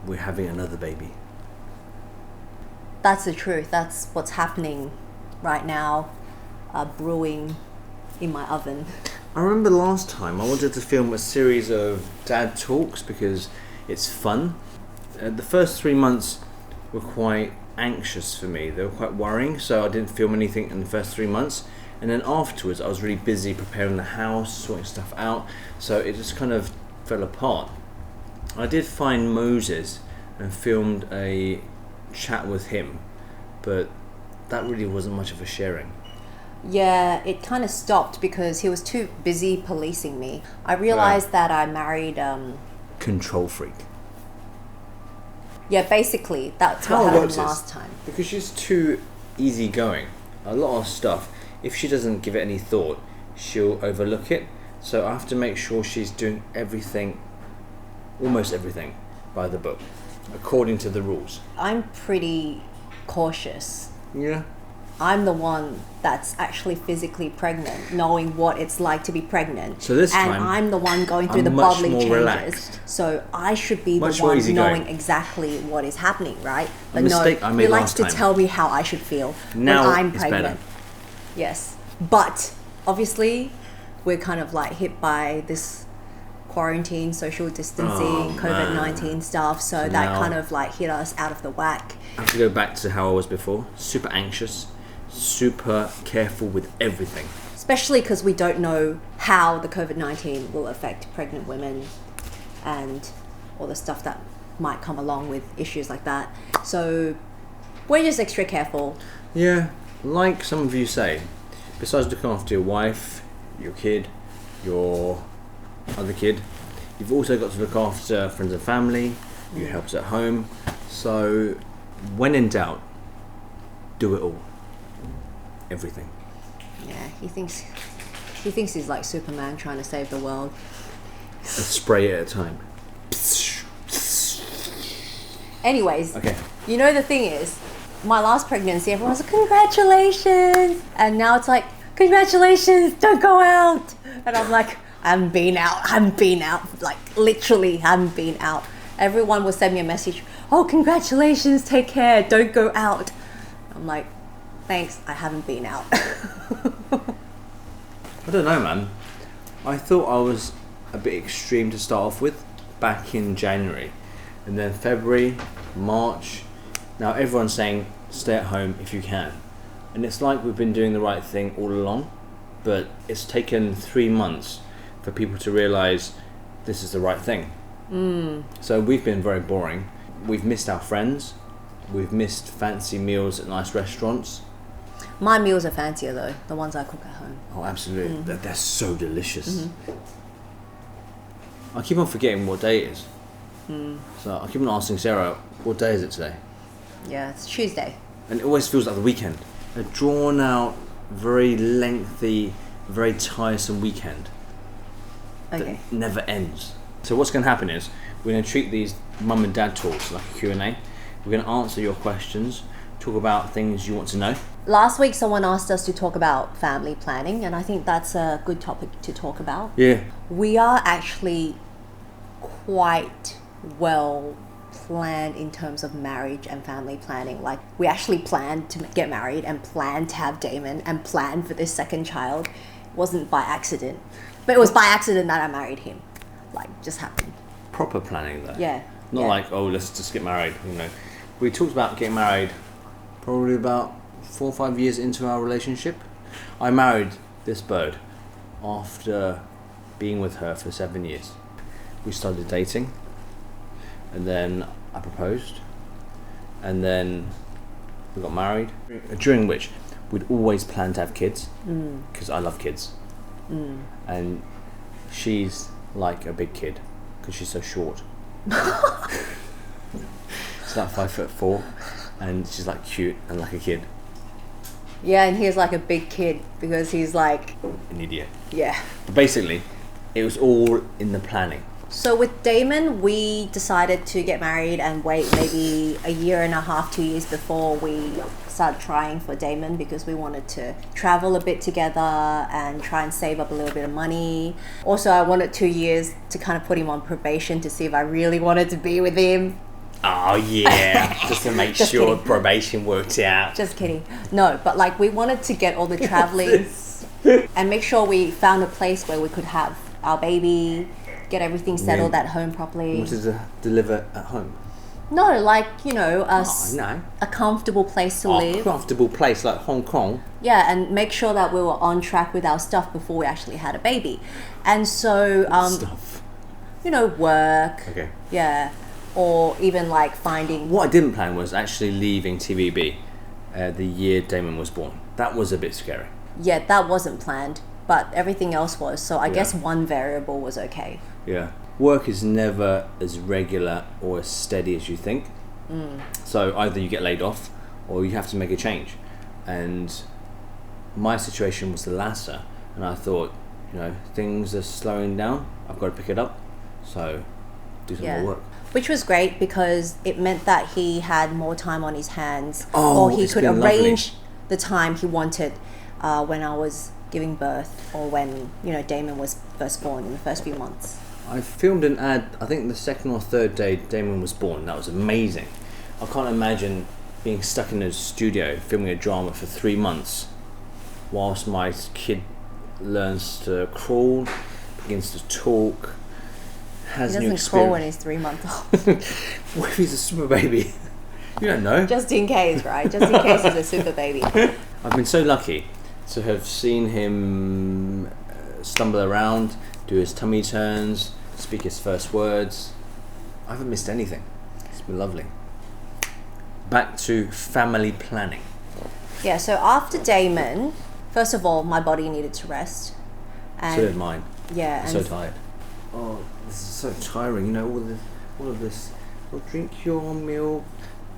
we're having another baby. That's the truth. That's what's happening right now, brewing in my oven. I remember last time I wanted to film a series of dad talks because it's fun. The first 3 months were quite anxious for me. They were quite worrying, so I didn't film anything in the first 3 months. And then afterwards, I was really busy preparing the house, sorting stuff out, so it just kind of fell apart. I did find Moses and filmed a chat with him, but that really wasn't much of a sharing. Yeah, it kind of stopped because he was too busy policing me. I realized that I married... Control freak. Yeah, basically, that's How what it happened works last is, time. because she's too easygoing, a lot of stuff, if she doesn't give it any thought, she'll overlook it. So I have to make sure she's doing everything, almost everything, by the book, according to the rules. I'm pretty cautious. Yeah. I'm the one that's actually physically pregnant, knowing what it's like to be pregnant. So this and time, I'm the one going through I'm the much bodily more changes. relaxed. So I should be Much the more one easygoing. knowing exactly what is happening, right? A mistake I made he likes last to time. tell me how I should feel Now when I'm it's pregnant. better. Yes. But obviously we're kind of like hit by this quarantine, social distancing, COVID-19 stuff, so that now- kind of like hit us out of the whack. I have to go back to how I was before. Super anxious, super careful with everything. Especially because we don't know how the COVID-19 will affect pregnant women and all the stuff that might come along with issues like that. So we're just extra careful. Yeah, like some of you say, besides looking after your wife, your kid, your other kid, you've also got to look after friends and family, your helps at home. So when in doubt, do it all. Everything. Yeah, he thinks he's like Superman trying to save the world. A spray at a time. Anyways, Okay. you know the thing is, my last pregnancy, everyone was like, congratulations! And now it's like, congratulations, don't go out! And I'm like, I haven't been out. Like, literally haven't been out. Everyone will send me a message, oh, congratulations, take care, don't go out. I'm like, thanks, I haven't been out. I don't know, man. I thought I was a bit extreme to start off with back in January. And then February, March. Now everyone's saying stay at home if you can. And it's like we've been doing the right thing all along. But it's taken 3 months for people to realise this is the right thing. So we've been very boring. We've missed our friends. We've missed fancy meals at nice restaurants. My meals are fancier though, the ones I cook at home. Oh, absolutely. They're so delicious. I keep on forgetting what day it is. So I keep on asking Sarah, what day is it today? Yeah, it's Tuesday. And it always feels like the weekend. A drawn out, very lengthy, very tiresome weekend Okay. that never ends. So what's going to happen is we're going to treat these mum and dad talks like a Q&A. We're going to answer your questions, talk about things you want to know. Last week someone asked us to talk about family planning, and I think that's a good topic to talk about. Yeah. We are actually quite well planned in terms of marriage and family planning. Like, we actually planned to get married and planned to have Damon and planned for this second child. It wasn't by accident. But it was by accident that I married him. Like, just happened. Proper planning though. Yeah. Not yeah. like, oh, let's just get married. You know, we talked about getting married probably about 4 or 5 years into our relationship. I married this bird after being with her for 7 years. We started dating, and then I proposed, and then we got married. During which we'd always planned to have kids, because I love kids, and she's like a big kid because she's so short. She's like 5'4", and she's like cute and like a kid. Yeah, and he's like a big kid because he's like... An idiot. Yeah. But basically, it was all in the planning. So with Damon, we decided to get married and wait maybe a year and a half, 2 years before we started trying for Damon, because we wanted to travel a bit together and try and save up a little bit of money. Also, I wanted 2 years to kind of put him on probation to see if I really wanted to be with him. Oh yeah, just to make Just sure kidding. probation works out. Just kidding. No, but like we wanted to get all the traveling and make sure we found a place where we could have our baby, get everything settled at home properly. What is deliver at home? No, like, No. a comfortable place to A live. comfortable place like Hong Kong. Yeah, and make sure that we were on track with our stuff before we actually had a baby. And so, Stuff. work. Okay. Yeah. Or even like finding. What I didn't plan was actually leaving TVB the year Damon was born. That was a bit scary. Yeah, that wasn't planned, but everything else was. So I guess one variable was okay. Yeah. Work is never as regular or as steady as you think. So either you get laid off or you have to make a change. And my situation was the latter. And I thought, things are slowing down. I've got to pick it up. So do some more work. Which was great because it meant that he had more time on his hands, Oh, or he it's could been arrange the time he wanted when I was giving birth, or when Damon was first born in the first few months. I filmed an ad, I think the second or third day Damon was born. That was amazing. I can't imagine being stuck in a studio filming a drama for 3 months whilst my kid learns to crawl, begins to talk, has He new doesn't experience. crawl when he's 3 months old. What if he's a super baby? You don't know. Just in case, right? Just in case he's a super baby. I've been so lucky to have seen him stumble around, do his tummy turns, speak his first words. I haven't missed anything. It's been lovely. Back to family planning. Yeah, so after Damon, first of all, my body needed to rest. And So did mine. yeah, I'm so tired. Oh, this is so tiring. All of this. Oh, drink your milk.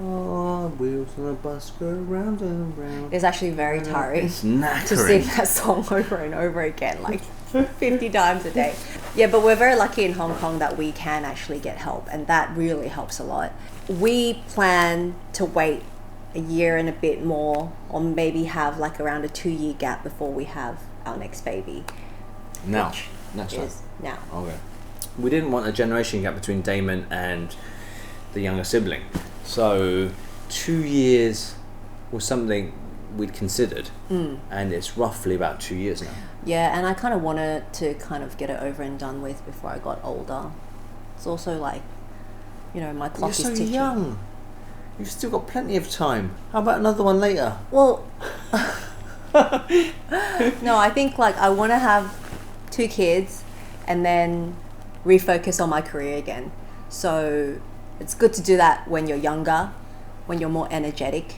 Oh, wheels on a bus go round and round. it's actually very tiring It's to sing knackering. that song over and over again, like 50 times a day. Yeah, but we're very lucky in Hong Kong that we can actually get help, and that really helps a lot. We plan to wait a year and a bit more, or maybe have like around a 2-year gap before we have our next baby. Now. which That's right. is now. Okay. We didn't want a generation gap between Damon and the younger sibling. So 2 years was something we'd considered. And it's roughly about 2 years now. Yeah, and I kind of wanted to kind of get it over and done with before I got older. It's also like, my clock You're so is ticking. young. You've still got plenty of time. How about another one later? Well, no, I think like I want to have 2 kids and then refocus on my career again. So it's good to do that when you're younger, when you're more energetic.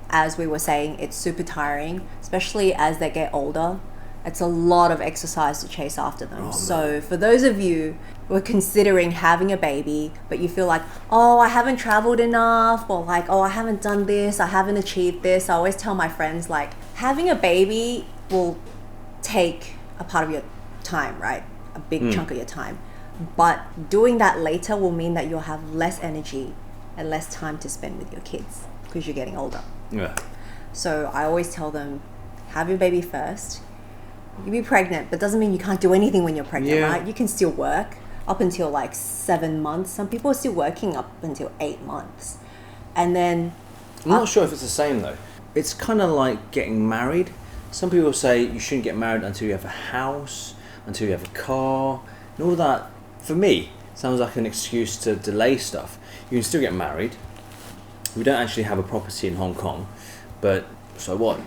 As we were saying, it's super tiring, especially as they get older. It's a lot of exercise to chase after them. So for those of you who are considering having a baby, but you feel like, oh, I haven't traveled enough, or like, oh, I haven't done this, I haven't achieved this. I always tell my friends, like, having a baby will take a part of your time, right? A big chunk of your time. But doing that later will mean that you'll have less energy and less time to spend with your kids because you're getting older. Yeah. So I always tell them, have your baby first. You be pregnant, but doesn't mean you can't do anything when you're pregnant, Yeah. right? You can still work up until like 7 months. Some people are still working up until 8 months. And then I'm not sure if it's the same though. It's kind of like getting married. Some people say you shouldn't get married until you have a house, until you have a car, and all that. For me, sounds like an excuse to delay stuff. You can still get married. We don't actually have a property in Hong Kong, but so what?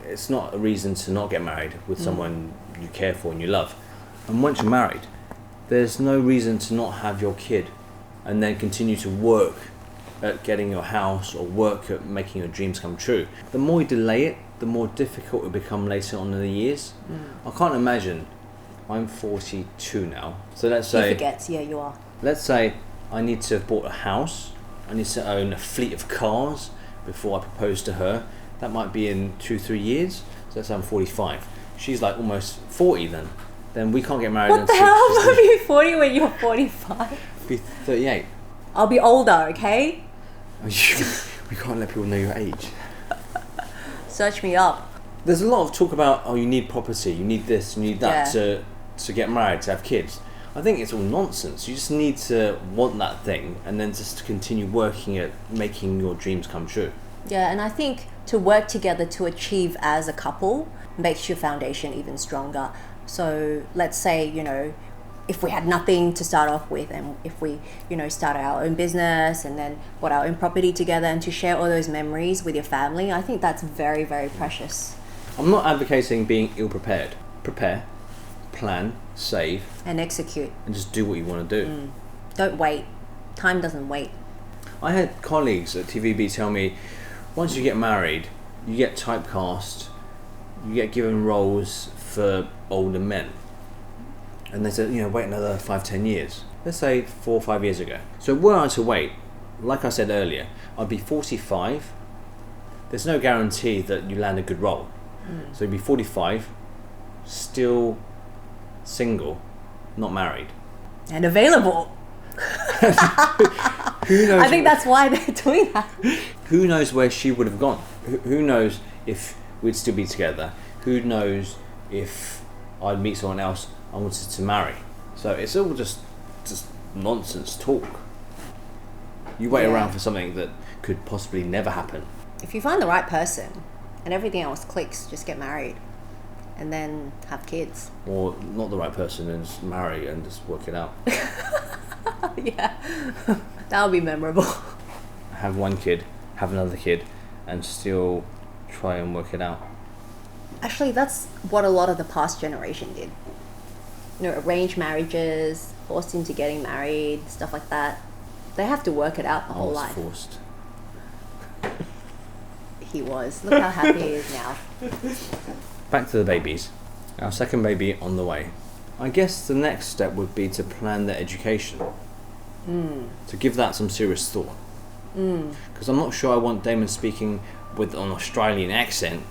It's not a reason to not get married with someone you care for and you love. And once you're married, there's no reason to not have your kid and then continue to work at getting your house or work at making your dreams come true. The more you delay it, the more difficult it will become later on in the years. I can't imagine. I'm 42 now, so let's he say forgets, yeah, you are. let's say I need to have bought a house, I need to own a fleet of cars before I propose to her. That might be in 2-3 years. So let's say I'm 45. She's like almost 40 then. Then we can't get married What the until hell? she's I'm going to be 40 when you're 45. be 38. I'll be older, okay? We can't let people know your age. Search me up. There's a lot of talk about, oh, you need property, you need this, you need that to get married, to have kids. I think it's all nonsense. You just need to want that thing and then just continue working at making your dreams come true. Yeah, and I think to work together to achieve as a couple makes your foundation even stronger. So let's say, if we had nothing to start off with, and if we, started our own business and then bought our own property together, and to share all those memories with your family, I think that's very, very precious. I'm not advocating being ill-prepared. Prepare, plan, save, And execute. and just do what you want to do. Don't wait. Time doesn't wait. I had colleagues at TVB tell me, once you get married, you get typecast, you get given roles for older men. And they said, wait another 5-10 years. Let's say 4 or 5 years ago. So were I to wait, like I said earlier, I'd be 45. There's no guarantee that you land a good role. So you'd be 45, still single, not married. And available. Who knows? I think that's why they're doing that. Who knows where she would have gone? Who knows if we'd still be together? Who knows if I'd meet someone else I wanted to marry? So it's all just nonsense talk. You wait around for something that could possibly never happen. If you find the right person and everything else clicks, just get married and then have kids. Or not the right person and just marry and just work it out. Yeah, that would be memorable. Have one kid, have another kid, and still try and work it out. Actually, that's what a lot of the past generation did. Arranged marriages, forced into getting married, stuff like that. They have to work it out the whole life. Forced. He was. Look how happy he is now. Back to the babies. Our second baby on the way. I guess the next step would be to plan their education. To give that some serious thought. Because I'm not sure I want Damon speaking with an Australian accent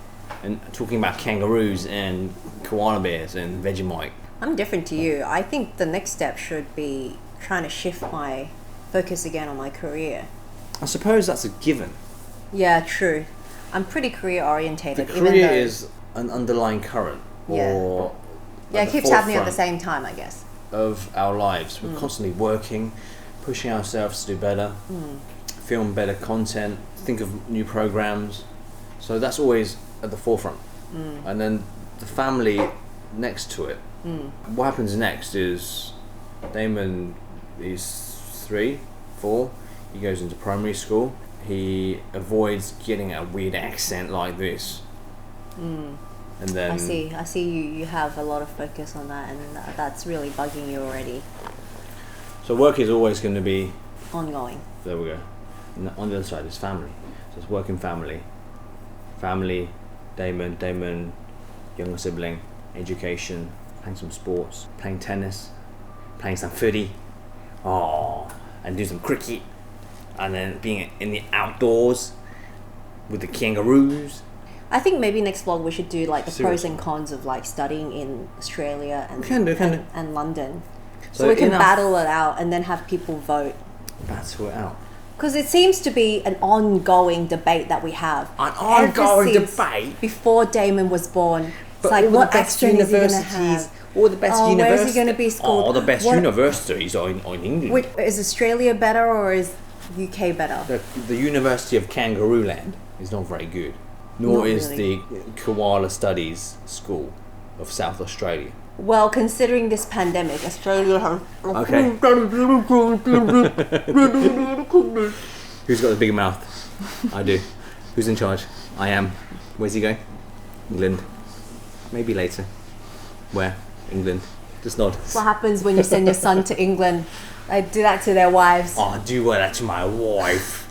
and talking about kangaroos and koala bears and Vegemite. I'm different to you. I think the next step should be trying to shift my focus again on my career. I suppose that's a given. Yeah, true. I'm pretty career The orientated. career is an underlying current. Or it keeps happening at the same time, I guess. Of our lives. We're constantly working, pushing ourselves to do better, film better content, think of new programs. So that's always at the forefront. And then the family next to it. What happens next is Damon is 3, 4. He goes into primary school. He avoids getting a weird accent like this. And then I see you have a lot of focus on that, and that's really bugging you already. So work is always going to be Ongoing. there we go. And on the other side is family. So it's work and family. Family, Damon, younger sibling, education, playing some sports, playing tennis, playing some footy, and do some cricket, and then being in the outdoors with the kangaroos. I think maybe next vlog we should do like the pros Seriously. and cons of like studying in Australia and Can do. and London. So So we can enough. battle it out and then have people vote. Battle it out. Because it seems to be an ongoing debate that we have. An Ever ongoing since debate? Before Damon was born. It's But like, all the what best accent is he going to universities, have? all the best Oh, universities. where's he going to be schooled? Oh, the best What- universities are in England. Wait, is Australia better or is UK better? The University of Kangaroo Land is not very good. Nor Not is really. the Koala Studies School of South Australia. Well, considering this pandemic, Australia has... Okay. Who's got the bigger mouth? I do. Who's in charge? I am. Where's he going? England. Maybe later. Where? England. Just nod. What happens when you send your son to England? They do that to their wives. Oh, do that to my wife.